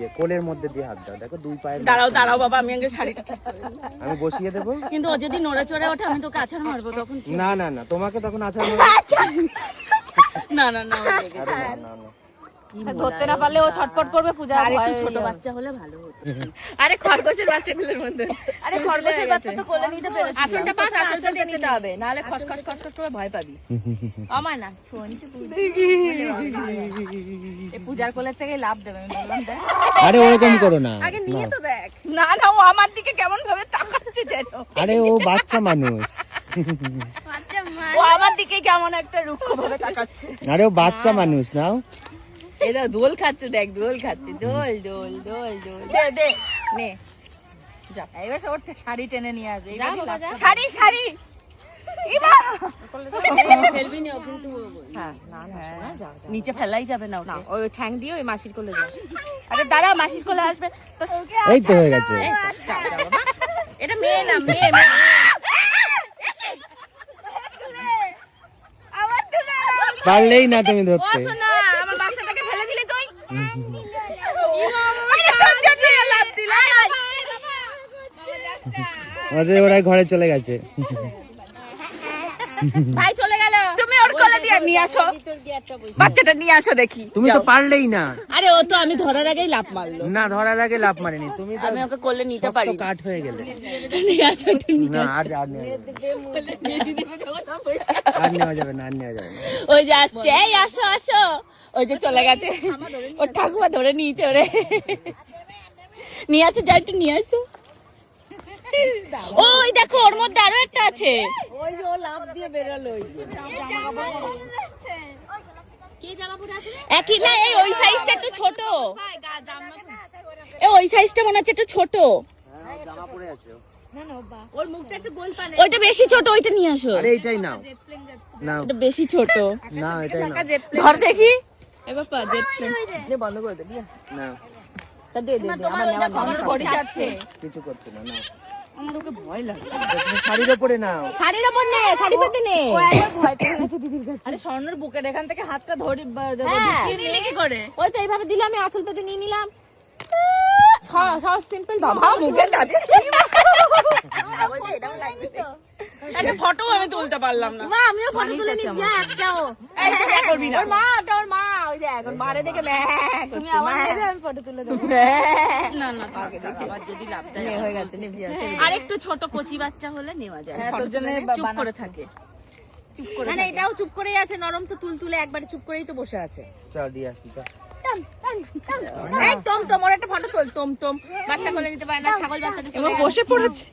যে কোলের মধ্যে দিয়ে হাত দাও, দেখো দুই পায়ে। দাঁড়াও বাবা, আমি আগে শাড়িটা ঠিক করে নিই। আমি বসিয়ে দেবো। কিন্তু ও যদি নড়ে চড়ে ওঠে আমি তোকে আছাড় মারবো তখন। না তোমাকে তখন আছাড় না ধরতে না পারলে ও ছটপট করবে। পূজা আর একটু ছোট বাচ্চা হলে ভালো হতো। আরে খরগোশের বাচ্চাগুলোর মধ্যে, আরে খরগোশের বাচ্চা তো কোলে নিতে পেরেছি। আঁচলটা পাক, আঁচলটা দিয়ে নিতে হবে, নাহলে খসখস করে ভয় পাবি। আমার না পূজার কোলের থেকে লাভ দেবে, আমি বললাম দেখ। আরে ওরকম করো না। আগে নিয়ে তো দেখ। না ও আমার দিকে কেমন ভাবে তাকাচ্ছে যেন। আরে ও বাচ্চা মানুষ। ও আমার দিকে কেমন একটা রুক্ষ ভাবে তাকাচ্ছে। আরে ও বাচ্চা মানুষ নাও। এটা দোল খাচ্ছে, দেখ দোল খাচ্ছে, দোল দোল দোল দোল। দে নে যা, এবার ওর শাড়ি টেনে নিয়ে আসবে। যা বাবা যা। শাড়ি ফেলবি না কিন্তু। হ্যাঁ না শোনা, যা যা। নিচে ফেলাই যাবে না না ওকে। ওই ঠ্যাং দিয়ে ওই মাসির কোলে যা। আরে দাঁড়া, মাসির কোলে আসবে তো। এই তো হয়ে গেছে। এই তো, যা যা বাবা। এটা মেয়ে না, মেয়ে। পারলেই না তুমি ও ধরতে। শোনা, আমার বাচ্চাটাকে ফেলে দিলে তুই। আমাদের ওরা ঘরে চলে গেছে। ভাই চলে গেল। তুমি ওর কোলে দিয়ে নিয়ে আসো, বাচ্চাটা নিয়ে আসো দেখি। তুমি তো পারলেই না। আরে ও তো আমি ধরার আগেই লাফ মারলো। না ধরার আগে লাভ মারেনি তুমি, তো আমি ওকে কোলে নিতে পারি। কাট হয়ে গেলে। নিয়ে আসো একটু। না আর নেওয়া যাবে না। ওই যে আসছে, এই আসো। ওই যে চলে গেছে, ওর ঠাকুমা ধরে নিয়েছে ওরে। নিয়ে আসো, যা একটু নিয়ে আসো। ওই দেখো ওর মধ্যে আরো একটা আছে। ওই যে ও লাফ দিয়ে বেরোলো। একই না, এই ওই সাইজটা একটু ছোট। ওই সাইজটা মনে হচ্ছে একটু ছোট। জামা পরে আছে। ওর মুখটা একটু গোল পানে। ওইটা বেশি ছোট, ওইটা নিয়ে আসো। আরে এইটাই নাও। নাও। এটা বেশি ছোট। না এটাই নাও। ধর দেখি। এবার পা জেট প্লেন দিয়ে বন্ধ করে দে দিয়া। নাও। তা দে আমার ঘড়ি যাচ্ছে। কিছু করছে না। নাও। আমার ওকে ভয় লাগে। তুমি শাড়ির উপরে নাও। শাড়ির ওপর নে, শাড়ি পেতে নে। ও একবার ভয় পেয়ে গেছে দিদির কাছে। আরে স্বর্ণের বুকের এখান থেকে হাতটা ধরে ঢুকিয়ে নিলে কি করে? ওই তো এইভাবে দিলে, আমি আঁচল পেতে নিয়ে নিলাম। সহজ সিম্পল বাবা। মুখে দাঁড়িয়ে একটা ফটো আমি তুলতে পারলাম না। মা আমিও ফটো তুলে নিই যা একটাও। এই তুই কি করবি না? ওর মা, ওর মা ওই যে এখন মারে দেখে তুমি আমার নেবে, আমি ফটো তুলে দেবো। না আগে দেখি আবার যদি লাভ দেয়। হয়ে গেছে নিবি। আর একটু ছোট কচি বাচ্চা হলে নেওয়া যায়। তোর জন্য চুপ করে থাকে। না এটাও চুপ করেই আছে, নরম তো তুলে একবারে চুপ করেই তো বসে আছে। চল দিয়ে আসি চল। এই টম ওর একটা ফটো তোল। টম বাচ্চা কোলে নিতে পারে না, ছাগল বাচ্চা বসে পড়েছে।